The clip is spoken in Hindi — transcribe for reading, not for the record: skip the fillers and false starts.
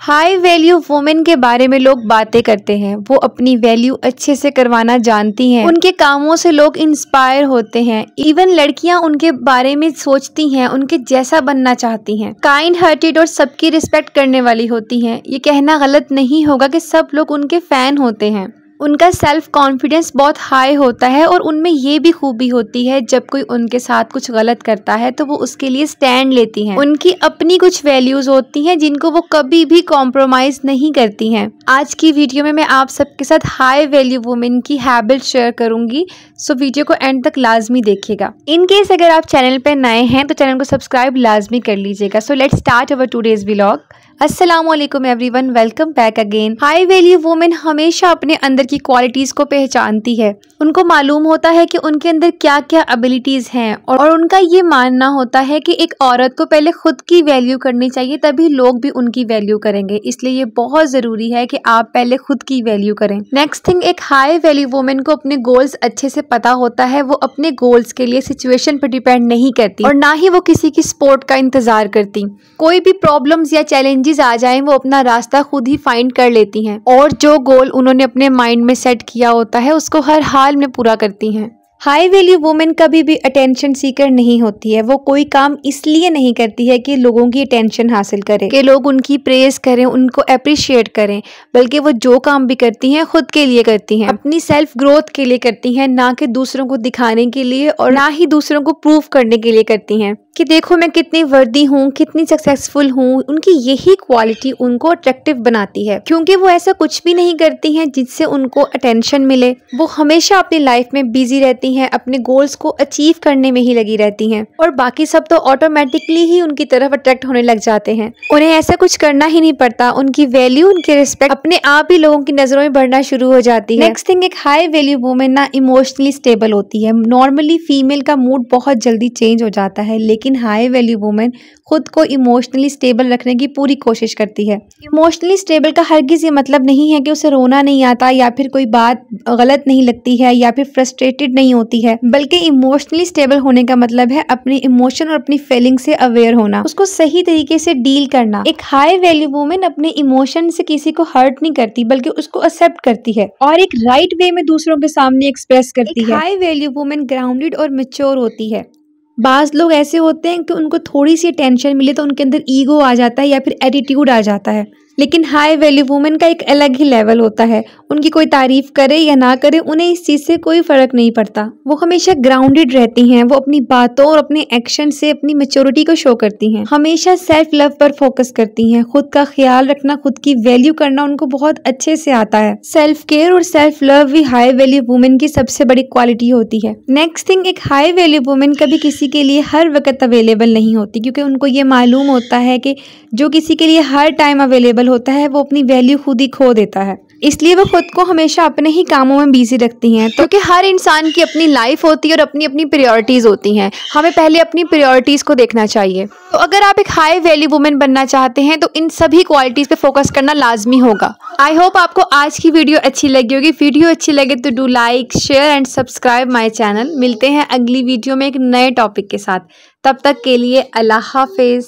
हाई वैल्यू वुमेन के बारे में लोग बातें करते हैं। वो अपनी वैल्यू अच्छे से करवाना जानती हैं। उनके कामों से लोग इंस्पायर होते हैं। इवन लड़कियां उनके बारे में सोचती हैं, उनके जैसा बनना चाहती हैं। काइंड हार्टेड और सबकी रिस्पेक्ट करने वाली होती हैं। ये कहना गलत नहीं होगा कि सब लोग उनके फैन होते हैं। उनका सेल्फ कॉन्फिडेंस बहुत हाई होता है और उनमें ये भी खूबी होती है, जब कोई उनके साथ कुछ गलत करता है तो वो उसके लिए स्टैंड लेती हैं। उनकी अपनी कुछ वैल्यूज होती हैं जिनको वो कभी भी कॉम्प्रोमाइज नहीं करती हैं। आज की वीडियो में मैं आप सबके साथ हाई वैल्यू वुमेन की हैबिट शेयर करूंगी, सो वीडियो को एंड तक लाजमी देखिएगा। इन केस अगर आप चैनल पर नए हैं तो चैनल को सब्सक्राइब लाजमी कर लीजिएगा। So let's start our today's vlog. अस्सलामुअलैकुम everyone, welcome back again. High value women हमेशा अपने अंदर की क्वालिटीज को पहचानती है। उनको मालूम होता है कि उनके अंदर क्या क्या एबिलिटीज हैं और उनका ये मानना होता है कि एक औरत को पहले खुद की वैल्यू करनी चाहिए, तभी लोग भी उनकी वैल्यू करेंगे। इसलिए ये बहुत जरूरी है कि आप पहले खुद की वैल्यू करें। नेक्स्ट थिंग, एक हाई वैल्यू वुमेन को अपने गोल्स अच्छे से पता होता है। वो अपने गोल्स के लिए सिचुएशन पर डिपेंड नहीं करती और ना ही वो किसी की सपोर्ट का इंतजार करती। कोई भी प्रॉब्लम्स या चैलेंजेस आ जाएं, वो अपना रास्ता खुद ही फाइंड कर लेती हैं और जो गोल उन्होंने अपने माइंड में सेट किया होता है उसको हर हाल में पूरा करती हैं। हाई वैल्यू वुमेन कभी भी अटेंशन सीकर नहीं होती है। वो कोई काम इसलिए नहीं करती है कि लोगों की अटेंशन हासिल करे, कि लोग उनकी प्रेज करें, उनको अप्रिशिएट करें, बल्कि वो जो काम भी करती हैं खुद के लिए करती हैं, अपनी सेल्फ ग्रोथ के लिए करती हैं, ना कि दूसरों को दिखाने के लिए और ना ही दूसरों को प्रूव करने के लिए करती हैं कि देखो मैं कितनी वर्दी हूँ, कितनी सक्सेसफुल हूँ। उनकी यही क्वालिटी उनको अट्रैक्टिव बनाती है, क्योंकि वो ऐसा कुछ भी नहीं करती हैं जिससे उनको अटेंशन मिले। वो हमेशा अपनी लाइफ में बिजी रहती हैं, अपने गोल्स को अचीव करने में ही लगी रहती हैं और बाकी सब तो ऑटोमेटिकली ही उनकी तरफ अट्रैक्ट होने लग जाते हैं। उन्हें ऐसा कुछ करना ही नहीं पड़ता। उनकी वैल्यू, उनकी रिस्पेक्ट अपने आप ही लोगों की नजरों में बढ़ना शुरू हो जाती है। नेक्स्ट थिंग, एक हाई वैल्यू वुमेन ना इमोशनली स्टेबल होती है। नॉर्मली फीमेल का मूड बहुत जल्दी चेंज हो जाता है, लेकिन हाई वैल्यू वुमेन खुद को इमोशनली स्टेबल रखने की पूरी कोशिश करती है। इमोशनली स्टेबल का हरगिज ये मतलब नहीं है कि उसे रोना नहीं आता या फिर कोई बात गलत नहीं लगती है या फिर फ्रस्ट्रेटेड नहीं होती है, बल्कि इमोशनली स्टेबल होने का मतलब है अपने इमोशन और अपनी फीलिंग से अवेयर होना, उसको सही तरीके से डील करना। एक हाई वैल्यू वुमेन अपने इमोशन से किसी को हर्ट नहीं करती, बल्कि उसको एक्सेप्ट करती है और एक राइट वे में दूसरों के सामने एक्सप्रेस करती है। हाई वैल्यू वुमेन ग्राउंडेड और मैच्योर होती है। बाज लोग ऐसे होते हैं कि उनको थोड़ी सी टेंशन मिले तो उनके अंदर ईगो आ जाता है या फिर एटीट्यूड आ जाता है, लेकिन हाई वैल्यू वुमेन का एक अलग ही लेवल होता है। उनकी कोई तारीफ करे या ना करे, उन्हें इस चीज से कोई फर्क नहीं पड़ता। वो हमेशा ग्राउंडेड रहती हैं। वो अपनी बातों और अपने एक्शन से अपनी मैच्योरिटी को शो करती हैं। हमेशा सेल्फ लव पर फोकस करती हैं। खुद का ख्याल रखना, खुद की वैल्यू करना उनको बहुत अच्छे से आता है। सेल्फ केयर और सेल्फ लव भी हाई वैल्यू वुमेन की सबसे बड़ी क्वालिटी होती है। नेक्स्ट थिंग, एक हाई वैल्यू वुमेन कभी किसी के लिए हर वक्त अवेलेबल नहीं होती, क्योंकि उनको ये मालूम होता है कि जो किसी के लिए हर टाइम अवेलेबल होता है वो अपनी वैल्यू खुद ही खो देता है। इसलिए वो खुद को हमेशा अपने ही कामों में बिजी रखती हैं, क्योंकि हर इंसान की अपनी लाइफ होती है और अपनी अपनी प्रायोरिटीज होती हैं। हमें पहले अपनी प्रायोरिटीज को देखना चाहिए। तो अगर आप एक हाई वैल्यू वुमेन बनना चाहते हैं तो इन सभी क्वालिटीज पे फोकस करना लाजमी होगा। आई होप आपको आज की वीडियो अच्छी लगी होगी। वीडियो अच्छी लगे तो do like, share and subscribe my channel. मिलते हैं अगली वीडियो में एक नए टॉपिक के साथ। तब तक के लिए अल्लाह हाफिज।